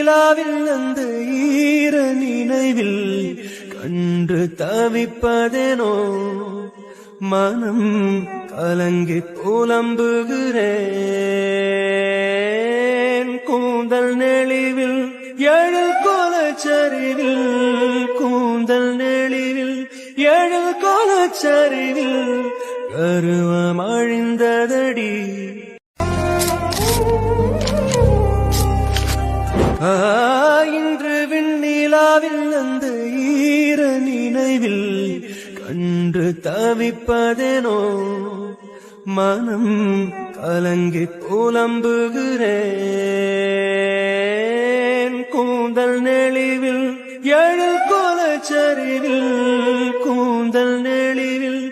வெண்ணிலாவில் அந்த ஈர நினைவில் கண்டு தவிப்பதேனோ மனம் கலங்கி புலம்புகிறேன் கூந்தல் நெளிவில் எழில் கோலச்சரிவில் கூந்தல் நெளிவில் எழில் கோலச்சரிவில் கருவம் அழிந்ததடி இன்று விண்ணிலாவில் அந்த ஈர நினைவில் கண்டு தவிப்பதேனோ மனம் கலங்கி புலம்புகிறேன் கூந்தல் நெளிவில் எழில் கோலச்சரிவில் கூந்தல் நெளிவில்